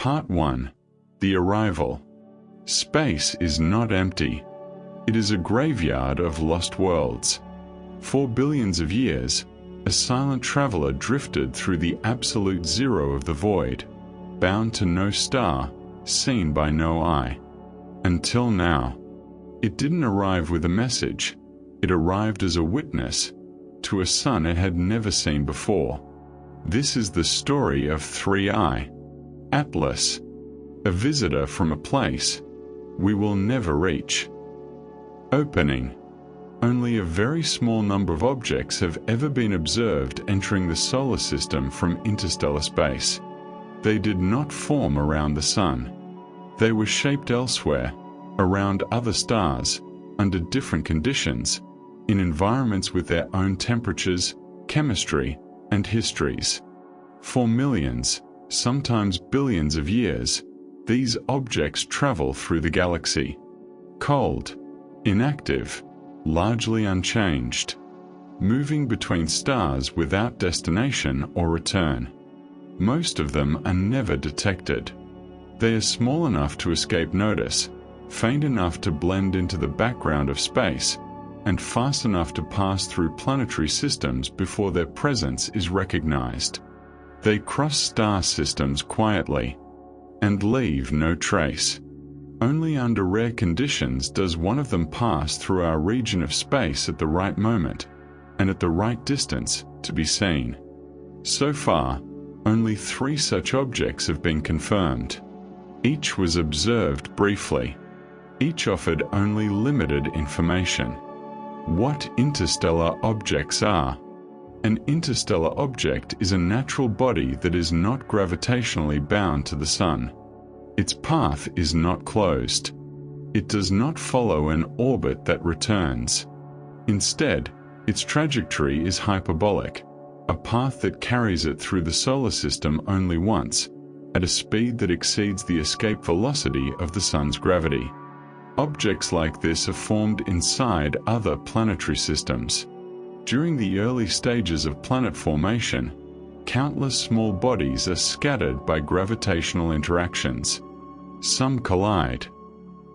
Part 1. The Arrival. Space is not empty. It is a graveyard of lost worlds. For billions of years, a silent traveler drifted through the absolute zero of the void, bound to no star, seen by no eye. Until now. It didn't arrive with a message. It arrived as a witness to a sun it had never seen before. This is the story of 3I, Atlas, a visitor from a place we will never reach. Opening. Only a very small number of objects have ever been observed entering the solar system from interstellar space. They did not form around the sun. They were shaped elsewhere, around other stars, under different conditions, in environments with their own temperatures, chemistry, and histories. For millions, sometimes billions of years, these objects travel through the galaxy. Cold, inactive, largely unchanged, moving between stars without destination or return. Most of them are never detected. They are small enough to escape notice, faint enough to blend into the background of space, and fast enough to pass through planetary systems before their presence is recognized. They cross star systems quietly and leave no trace. Only under rare conditions does one of them pass through our region of space at the right moment and at the right distance to be seen. So far, only 3 such objects have been confirmed. Each was observed briefly. Each offered only limited information. What interstellar objects are? An interstellar object is a natural body that is not gravitationally bound to the sun. Its path is not closed. It does not follow an orbit that returns. Instead, its trajectory is hyperbolic, a path that carries it through the solar system only once, at a speed that exceeds the escape velocity of the sun's gravity. Objects like this are formed inside other planetary systems. During the early stages of planet formation, countless small bodies are scattered by gravitational interactions. Some collide.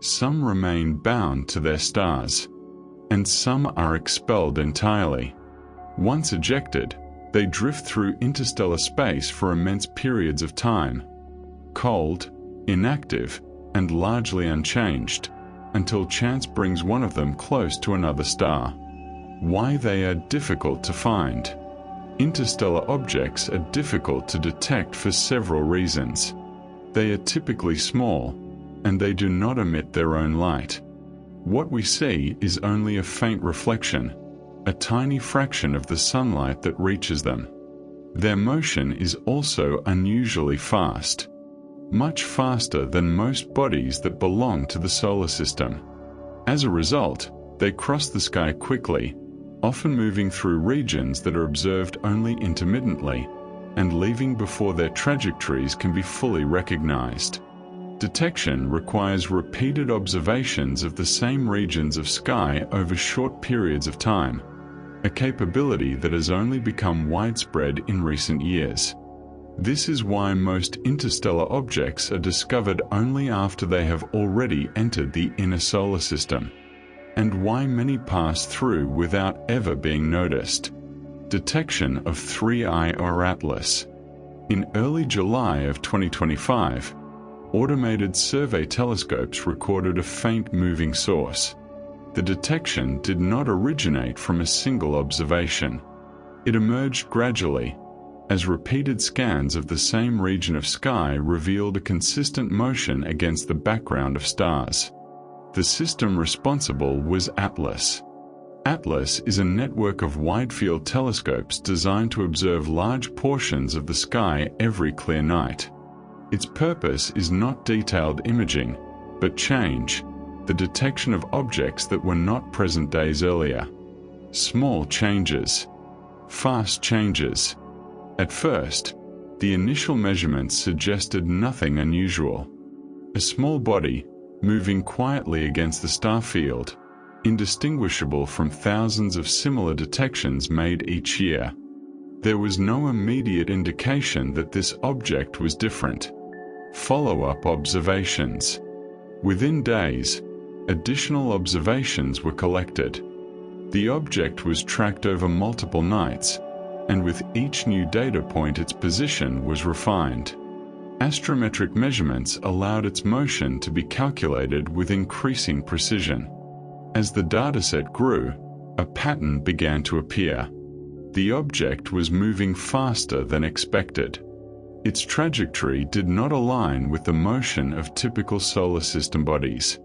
Some remain bound to their stars. And some are expelled entirely. Once ejected, they drift through interstellar space for immense periods of time, cold, inactive, and largely unchanged, until chance brings one of them close to another star. Why they are difficult to find. Interstellar objects are difficult to detect for several reasons. They are typically small, and they do not emit their own light. What we see is only a faint reflection, a tiny fraction of the sunlight that reaches them. Their motion is also unusually fast. Much faster than most bodies that belong to the solar system. As a result, they cross the sky quickly, often moving through regions that are observed only intermittently, and leaving before their trajectories can be fully recognized. Detection requires repeated observations of the same regions of sky over short periods of time, a capability that has only become widespread in recent years. This is why most interstellar objects are discovered only after they have already entered the inner solar system, and why many pass through without ever being noticed. Detection of 3I or Atlas. In early July of 2025, automated survey telescopes recorded a faint moving source. The detection did not originate from a single observation. It emerged gradually, as repeated scans of the same region of sky revealed a consistent motion against the background of stars. The system responsible was Atlas. Atlas is a network of wide-field telescopes designed to observe large portions of the sky every clear night. Its purpose is not detailed imaging, but change, the detection of objects that were not present days earlier. Small changes. Fast changes. At first, the initial measurements suggested nothing unusual. A small body, moving quietly against the star field, indistinguishable from thousands of similar detections made each year. There was no immediate indication that this object was different. Follow-up observations. Within days, additional observations were collected. The object was tracked over multiple nights, and with each new data point its position was refined. Astrometric measurements allowed its motion to be calculated with increasing precision. As the dataset grew, a pattern began to appear. The object was moving faster than expected. Its trajectory did not align with the motion of typical solar system bodies.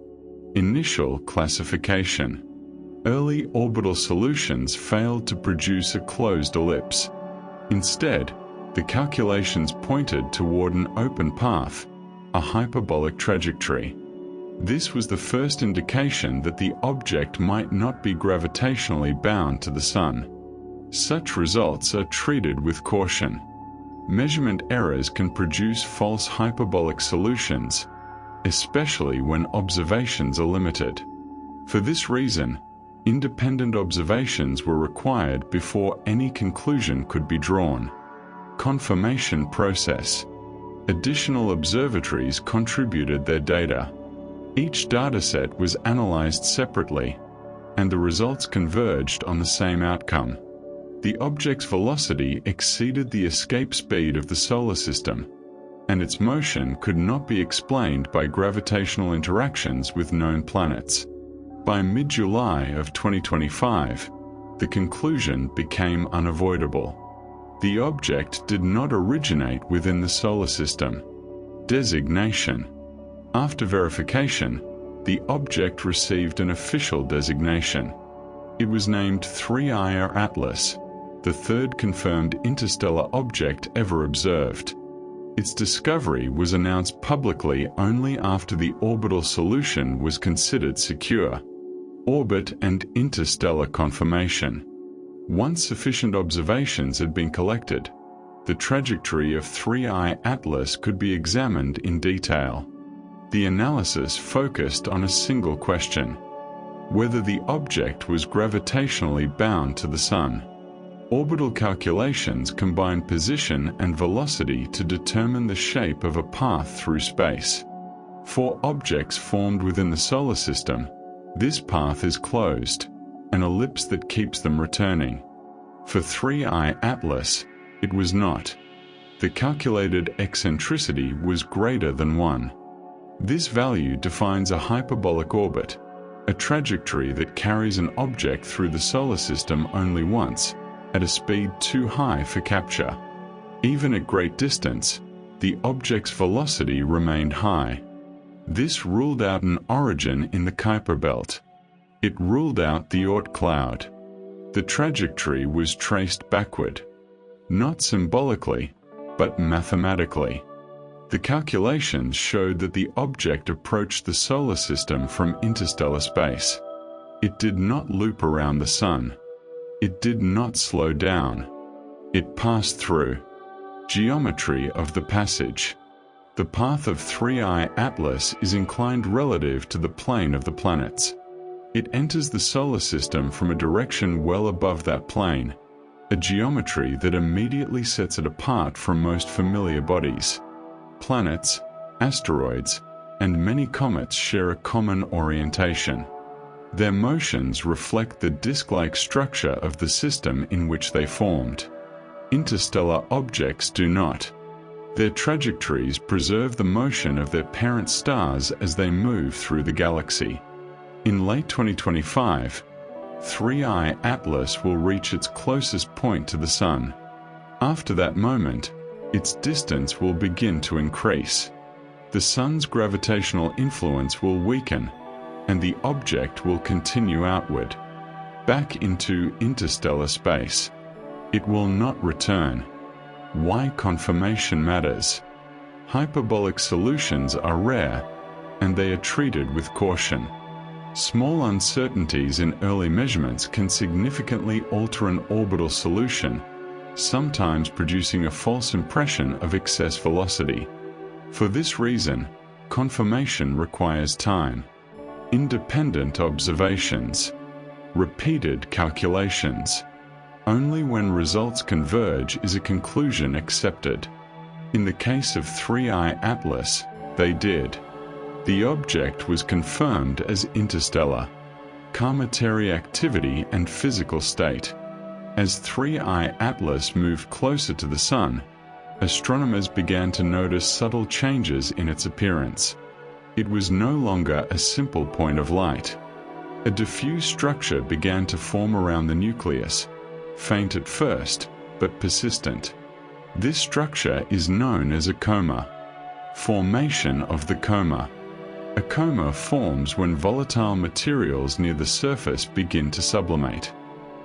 Initial classification. Early orbital solutions failed to produce a closed ellipse. Instead, the calculations pointed toward an open path, a hyperbolic trajectory. This was the first indication that the object might not be gravitationally bound to the Sun. Such results are treated with caution. Measurement errors can produce false hyperbolic solutions, especially when observations are limited. For this reason, independent observations were required before any conclusion could be drawn. Confirmation process. Additional observatories contributed their data. Each dataset was analyzed separately, and the results converged on the same outcome. The object's velocity exceeded the escape speed of the solar system, and its motion could not be explained by gravitational interactions with known planets. By mid-July of 2025, the conclusion became unavoidable. The object did not originate within the solar system. Designation. After verification, the object received an official designation. It was named 3I Atlas, the third confirmed interstellar object ever observed. Its discovery was announced publicly only after the orbital solution was considered secure. Orbit and interstellar confirmation. Once sufficient observations had been collected, the trajectory of 3I Atlas could be examined in detail. The analysis focused on a single question: whether the object was gravitationally bound to the Sun. Orbital calculations combine position and velocity to determine the shape of a path through space. For objects formed within the solar system, this path is closed, an ellipse that keeps them returning. For 3I Atlas, it was not. The calculated eccentricity was greater than 1. This value defines a hyperbolic orbit, a trajectory that carries an object through the solar system only once, at a speed too high for capture. Even at great distance, the object's velocity remained high. This ruled out an origin in the Kuiper belt. It ruled out the Oort cloud. The trajectory was traced backward, not symbolically, but mathematically. The calculations showed that the object approached the solar system from interstellar space. It did not loop around the Sun. It did not slow down. It passed through. Geometry of the passage. The path of 3I Atlas is inclined relative to the plane of the planets. It enters the solar system from a direction well above that plane, a geometry that immediately sets it apart from most familiar bodies. Planets, asteroids, and many comets share a common orientation. Their motions reflect the disk-like structure of the system in which they formed. Interstellar objects do not. Their trajectories preserve the motion of their parent stars as they move through the galaxy. In late 2025, 3I Atlas will reach its closest point to the Sun. After that moment, its distance will begin to increase. The Sun's gravitational influence will weaken, and the object will continue outward, back into interstellar space. It will not return. Why confirmation matters. Hyperbolic solutions are rare, and they are treated with caution. Small uncertainties in early measurements can significantly alter an orbital solution, sometimes producing a false impression of excess velocity. For this reason, confirmation requires time. Independent observations. Repeated calculations. Only when results converge is a conclusion accepted. In the case of 3I Atlas, they did. The object was confirmed as interstellar, cometary activity and physical state. As 3I Atlas moved closer to the Sun, astronomers began to notice subtle changes in its appearance. It was no longer a simple point of light. A diffuse structure began to form around the nucleus, faint at first, but persistent. This structure is known as a coma. Formation of the coma. A coma forms when volatile materials near the surface begin to sublimate.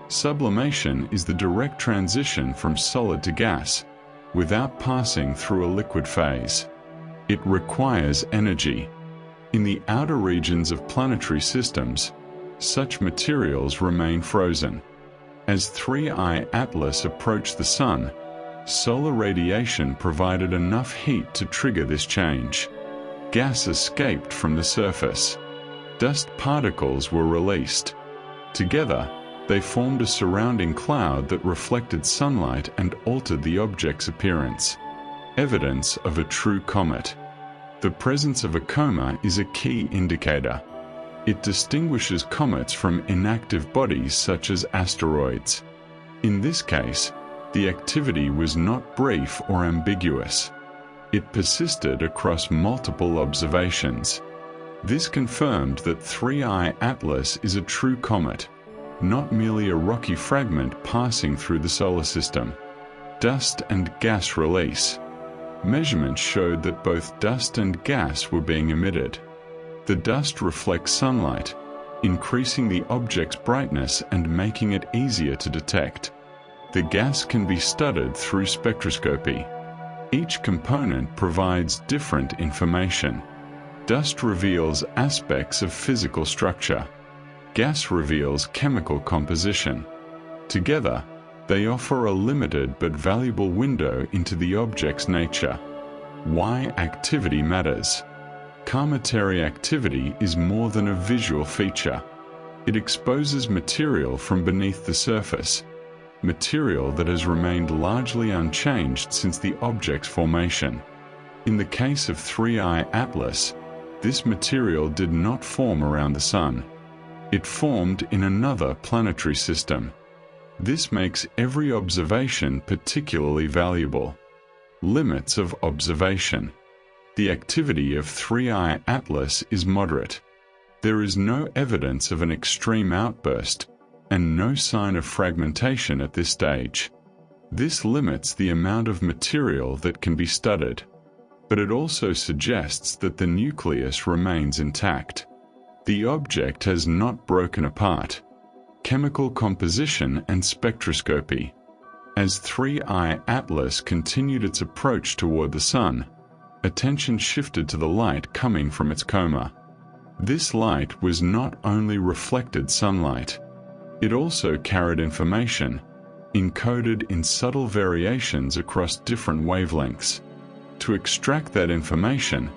Sublimation is the direct transition from solid to gas, without passing through a liquid phase. It requires energy. In the outer regions of planetary systems, such materials remain frozen. As 3I Atlas approached the Sun, solar radiation provided enough heat to trigger this change. Gas escaped from the surface. Dust particles were released. Together, they formed a surrounding cloud that reflected sunlight and altered the object's appearance. Evidence of a true comet. The presence of a coma is a key indicator. It distinguishes comets from inactive bodies such as asteroids. In this case, the activity was not brief or ambiguous. It persisted across multiple observations. This confirmed that 3I Atlas is a true comet, not merely a rocky fragment passing through the solar system. Dust and gas release. Measurements showed that both dust and gas were being emitted. The dust reflects sunlight, increasing the object's brightness and making it easier to detect. The gas can be studied through spectroscopy. Each component provides different information. Dust reveals aspects of physical structure. Gas reveals chemical composition. Together, they offer a limited but valuable window into the object's nature. Why activity matters. Cometary activity is more than a visual feature. It exposes material from beneath the surface, material that has remained largely unchanged since the object's formation. In the case of 3I Atlas, this material did not form around the Sun. It formed in another planetary system. This makes every observation particularly valuable. Limits of observation. The activity of 3I Atlas is moderate. There is no evidence of an extreme outburst, and no sign of fragmentation at this stage. This limits the amount of material that can be studied, but it also suggests that the nucleus remains intact. The object has not broken apart. Chemical composition and spectroscopy. As 3I Atlas continued its approach toward the Sun, attention shifted to the light coming from its coma. This light was not only reflected sunlight, it also carried information, encoded in subtle variations across different wavelengths. To extract that information,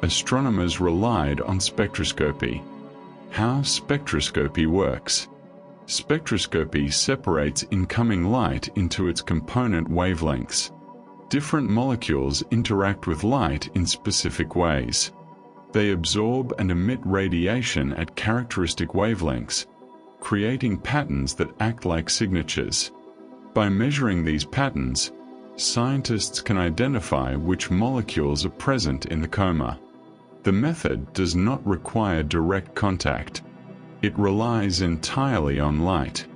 astronomers relied on spectroscopy. How spectroscopy works. Spectroscopy separates incoming light into its component wavelengths. Different molecules interact with light in specific ways. They absorb and emit radiation at characteristic wavelengths, creating patterns that act like signatures. By measuring these patterns, scientists can identify which molecules are present in the coma. The method does not require direct contact. It relies entirely on light,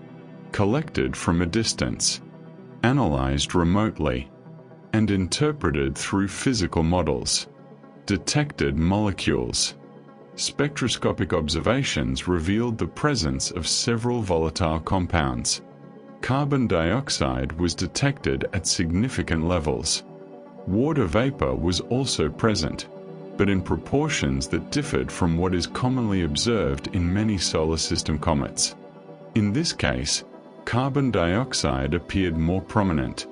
collected from a distance, analyzed remotely, and interpreted through physical models. Detected molecules. Spectroscopic observations revealed the presence of several volatile compounds. Carbon dioxide was detected at significant levels. Water vapor was also present, but in proportions that differed from what is commonly observed in many solar system comets. In this case, carbon dioxide appeared more prominent.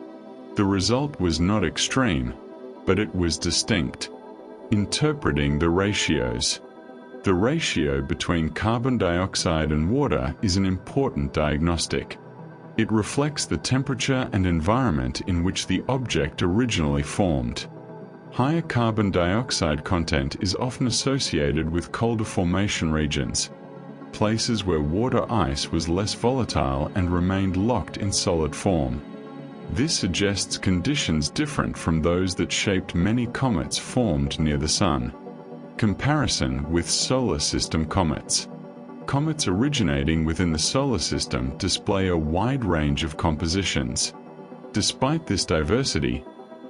The result was not extreme, but it was distinct. Interpreting the ratios. The ratio between carbon dioxide and water is an important diagnostic. It reflects the temperature and environment in which the object originally formed. Higher carbon dioxide content is often associated with colder formation regions, places where water ice was less volatile and remained locked in solid form. This suggests conditions different from those that shaped many comets formed near the Sun. Comparison with solar system comets. Comets originating within the solar system display a wide range of compositions. Despite this diversity,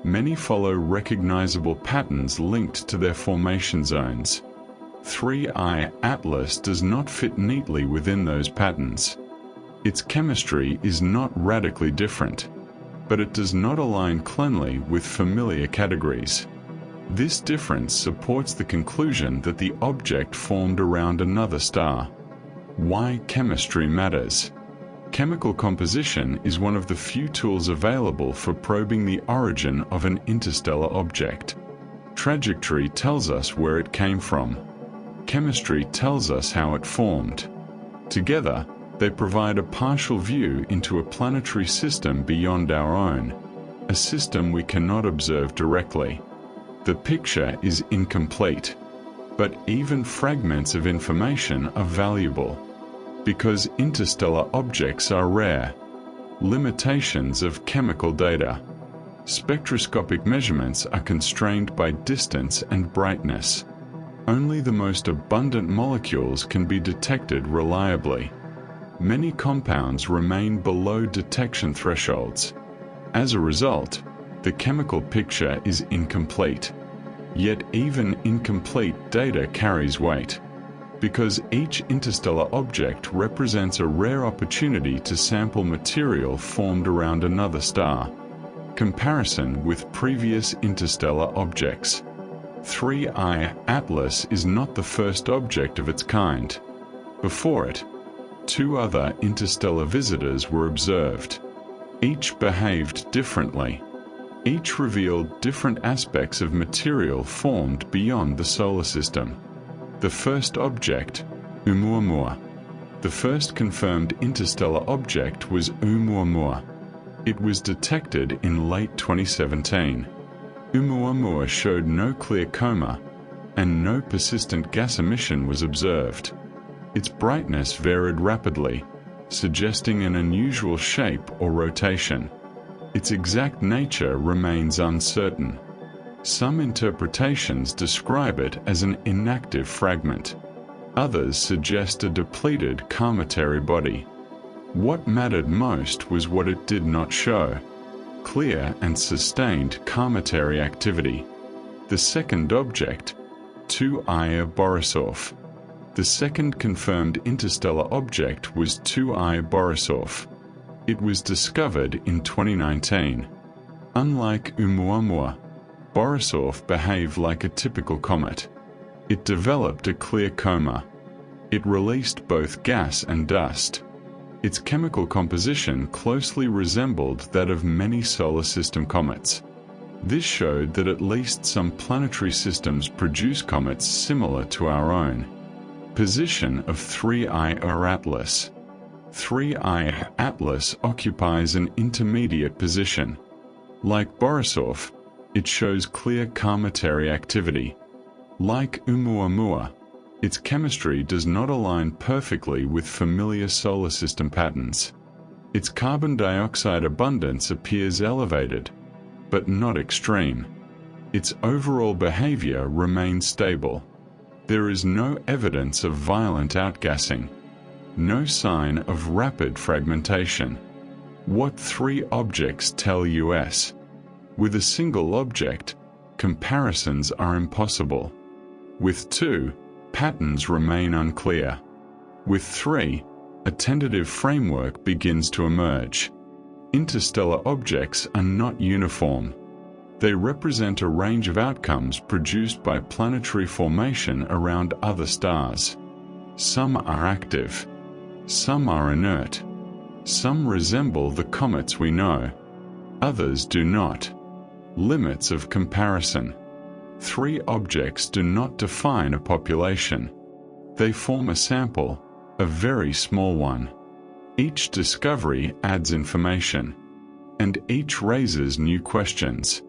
many follow recognizable patterns linked to their formation zones. 3I Atlas does not fit neatly within those patterns. Its chemistry is not radically different, but it does not align cleanly with familiar categories. This difference supports the conclusion that the object formed around another star. Why chemistry matters. Chemical composition is one of the few tools available for probing the origin of an interstellar object. Trajectory tells us where it came from. Chemistry tells us how it formed. Together, they provide a partial view into a planetary system beyond our own, a system we cannot observe directly. The picture is incomplete, but even fragments of information are valuable. Because interstellar objects are rare. Limitations of chemical data. Spectroscopic measurements are constrained by distance and brightness. Only the most abundant molecules can be detected reliably. Many compounds remain below detection thresholds. As a result, the chemical picture is incomplete. Yet even incomplete data carries weight, because each interstellar object represents a rare opportunity to sample material formed around another star. Comparison with previous interstellar objects. 3I Atlas is not the first object of its kind. Before it, 2 other interstellar visitors were observed. Each behaved differently. Each revealed different aspects of material formed beyond the solar system. The first object, Oumuamua. The first confirmed interstellar object was Oumuamua. It was detected in late 2017. Oumuamua showed no clear coma, and no persistent gas emission was observed. Its brightness varied rapidly, suggesting an unusual shape or rotation. Its exact nature remains uncertain. Some interpretations describe it as an inactive fragment. Others suggest a depleted cometary body. What mattered most was what it did not show: clear and sustained cometary activity. The second object, 2I Borisov. The second confirmed interstellar object was 2I Borisov. It was discovered in 2019. Unlike Oumuamua, Borisov behaved like a typical comet. It developed a clear coma. It released both gas and dust. Its chemical composition closely resembled that of many solar system comets. This showed that at least some planetary systems produce comets similar to our own. Position of 3I Atlas. 3I Atlas occupies an intermediate position. Like Borisov, it shows clear cometary activity. Like Oumuamua, its chemistry does not align perfectly with familiar solar system patterns. Its carbon dioxide abundance appears elevated, but not extreme. Its overall behavior remains stable. There is no evidence of violent outgassing. No sign of rapid fragmentation. What 3 objects tell us? With a single object, comparisons are impossible. With 2, patterns remain unclear. With 3, a tentative framework begins to emerge. Interstellar objects are not uniform. They represent a range of outcomes produced by planetary formation around other stars. Some are active. Some are inert. Some resemble the comets we know. Others do not. Limits of comparison. 3 objects do not define a population. They form a sample, a very small one. Each discovery adds information, and each raises new questions.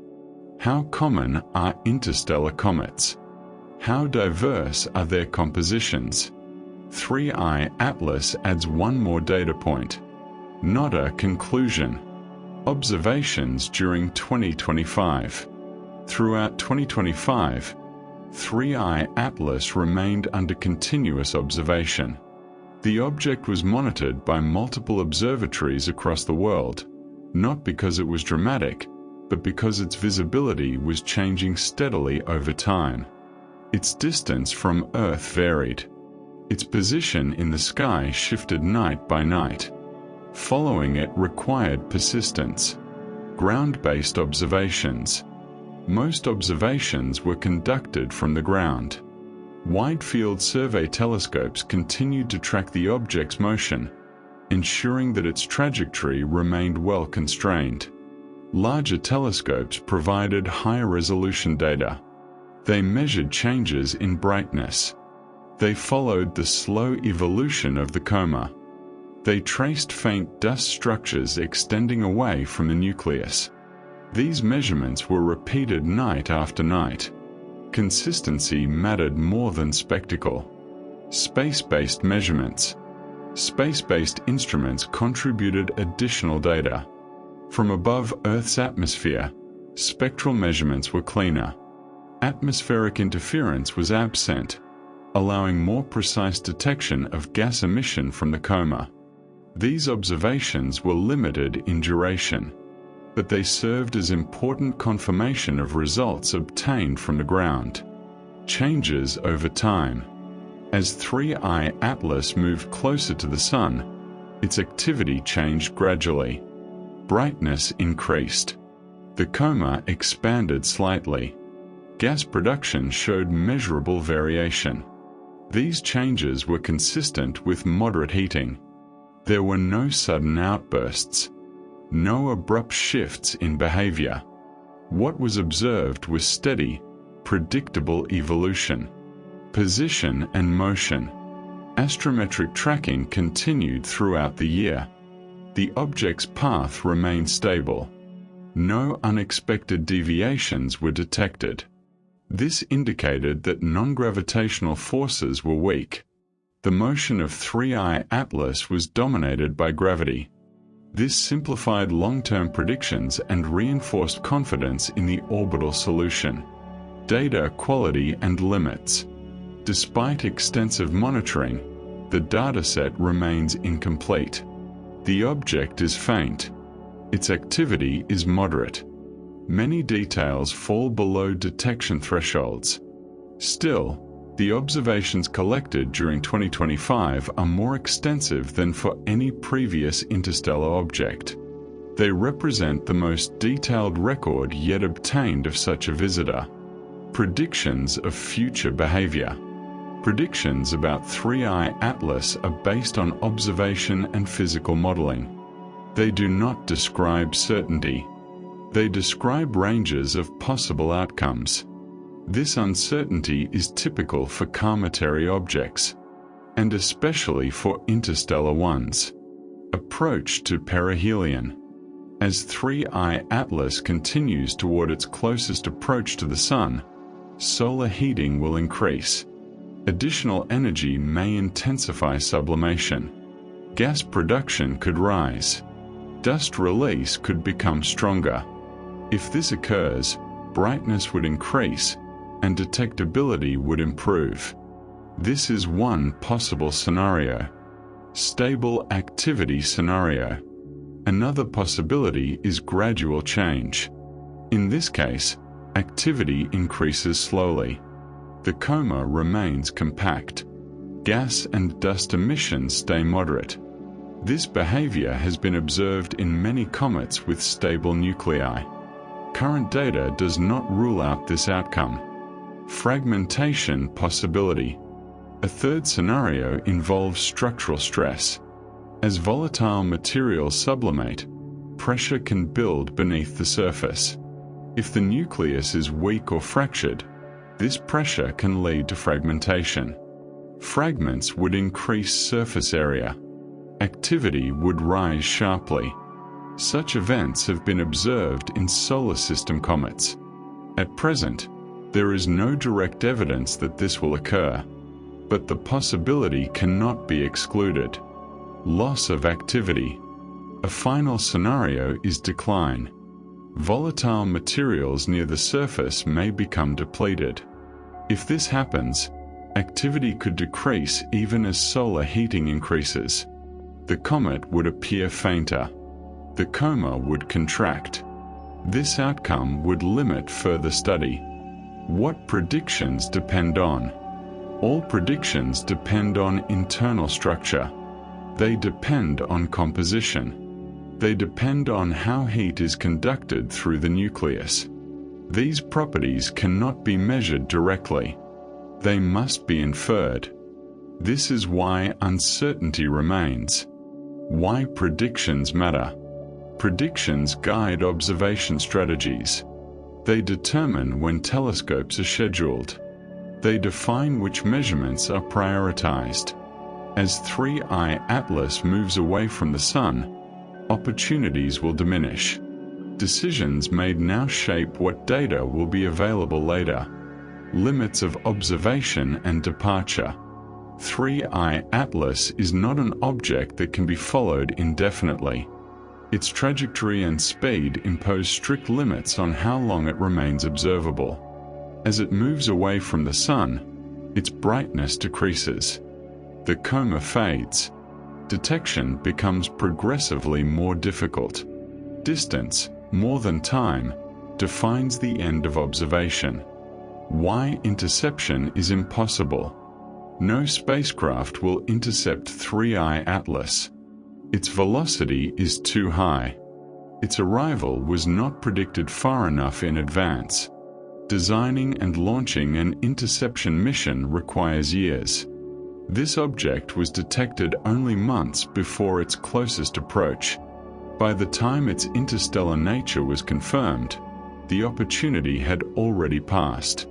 How common are interstellar comets? How diverse are their compositions? 3i Atlas adds one more data point. Not a conclusion. Observations during 2025. Throughout 2025, 3i Atlas remained under continuous observation. The object was monitored by multiple observatories across the world, not because it was dramatic, but because its visibility was changing steadily over time. Its distance from Earth varied. Its position in the sky shifted night by night. Following it required persistence. Ground-based observations. Most observations were conducted from the ground. Wide-field survey telescopes continued to track the object's motion, ensuring that its trajectory remained well constrained. Larger telescopes provided higher resolution data. They measured changes in brightness. They followed the slow evolution of the coma. They traced faint dust structures extending away from the nucleus. These measurements were repeated night after night. Consistency mattered more than spectacle. Space-based measurements. Space-based instruments contributed additional data. From above Earth's atmosphere, spectral measurements were cleaner. Atmospheric interference was absent, allowing more precise detection of gas emission from the coma. These observations were limited in duration, but they served as important confirmation of results obtained from the ground. Changes over time. As 3i Atlas moved closer to the Sun, its activity changed gradually. Brightness increased. The coma expanded slightly. Gas production showed measurable variation. These changes were consistent with moderate heating. There were no sudden outbursts, no abrupt shifts in behavior. What was observed was steady, predictable evolution. Position and motion. Astrometric tracking continued throughout the year. The object's path remained stable. No unexpected deviations were detected. This indicated that non-gravitational forces were weak. The motion of 3i Atlas was dominated by gravity. This simplified long-term predictions and reinforced confidence in the orbital solution. Data quality and limits. Despite extensive monitoring, the dataset remains incomplete. The object is faint. Its activity is moderate. Many details fall below detection thresholds. Still, the observations collected during 2025 are more extensive than for any previous interstellar object. They represent the most detailed record yet obtained of such a visitor. Predictions of future behavior. Predictions about 3i Atlas are based on observation and physical modeling. They do not describe certainty. They describe ranges of possible outcomes. This uncertainty is typical for cometary objects, and especially for interstellar ones. Approach to perihelion. As 3i Atlas continues toward its closest approach to the Sun, solar heating will increase. Additional energy may intensify sublimation. Gas production could rise. Dust release could become stronger. If this occurs, brightness would increase and detectability would improve. This is one possible scenario. Stable activity scenario. Another possibility is gradual change. In this case, activity increases slowly. The coma remains compact. Gas and dust emissions stay moderate. This behavior has been observed in many comets with stable nuclei. Current data does not rule out this outcome. Fragmentation possibility. A third scenario involves structural stress. As volatile materials sublimate, pressure can build beneath the surface. If the nucleus is weak or fractured, this pressure can lead to fragmentation. Fragments would increase surface area. Activity would rise sharply. Such events have been observed in solar system comets. At present, there is no direct evidence that this will occur, but the possibility cannot be excluded. Loss of activity. A final scenario is decline. Volatile materials near the surface may become depleted. If this happens, activity could decrease even as solar heating increases. The comet would appear fainter. The coma would contract. This outcome would limit further study. What predictions depend on? All predictions depend on internal structure. They depend on composition. They depend on how heat is conducted through the nucleus. These properties cannot be measured directly. They must be inferred. This is why uncertainty remains. Why predictions matter. Predictions guide observation strategies. They determine when telescopes are scheduled. They define which measurements are prioritized. As 3I Atlas moves away from the Sun, opportunities will diminish. Decisions made now shape what data will be available later. Limits of observation and departure. 3I Atlas is not an object that can be followed indefinitely. Its trajectory and speed impose strict limits on how long it remains observable. As it moves away from the Sun, its brightness decreases. The coma fades. Detection becomes progressively more difficult. Distance, more than time, defines the end of observation. Why interception is impossible. No spacecraft will intercept 3I Atlas. Its velocity is too high. Its arrival was not predicted far enough in advance. Designing and launching an interception mission requires years. This object was detected only months before its closest approach. By the time its interstellar nature was confirmed, the opportunity had already passed.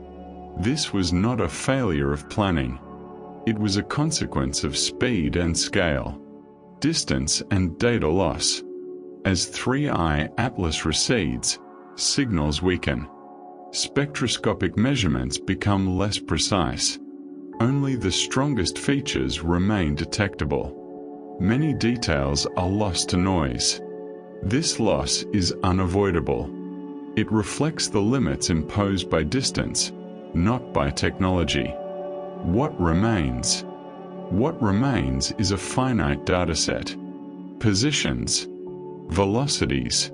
This was not a failure of planning. It was a consequence of speed and scale, distance and data loss. As 3I Atlas recedes, signals weaken. Spectroscopic measurements become less precise. Only the strongest features remain detectable. Many details are lost to noise. This loss is unavoidable. It reflects the limits imposed by distance, not by technology. What remains? What remains is a finite dataset. Positions, velocities,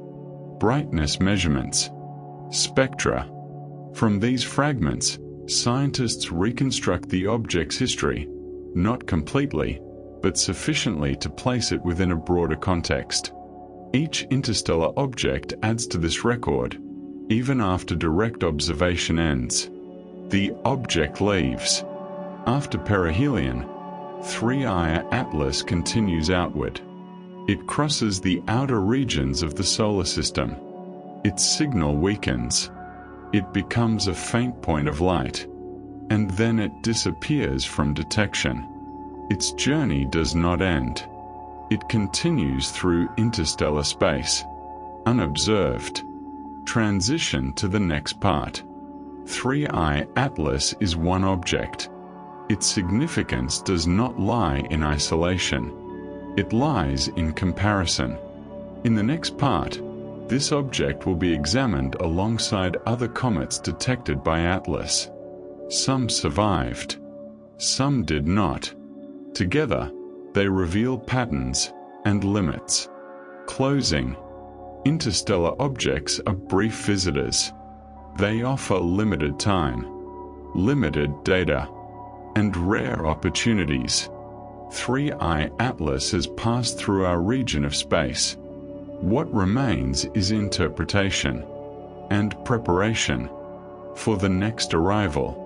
brightness measurements, spectra. From these fragments, scientists reconstruct the object's history, not completely, but sufficiently to place it within a broader context. Each interstellar object adds to this record, even after direct observation ends. The object leaves. After perihelion, 3I Atlas continues outward. It crosses the outer regions of the solar system. Its signal weakens. It becomes a faint point of light, and then it disappears from detection. Its journey does not end. It continues through interstellar space, unobserved. Transition to the next part. 3I Atlas is one object. Its significance does not lie in isolation. It lies in comparison. In the next part, this object will be examined alongside other comets detected by Atlas. Some survived. Some did not. Together, they reveal patterns and limits. Closing. Interstellar objects are brief visitors. They offer limited time, limited data, and rare opportunities. 3I Atlas has passed through our region of space. What remains is interpretation and preparation for the next arrival.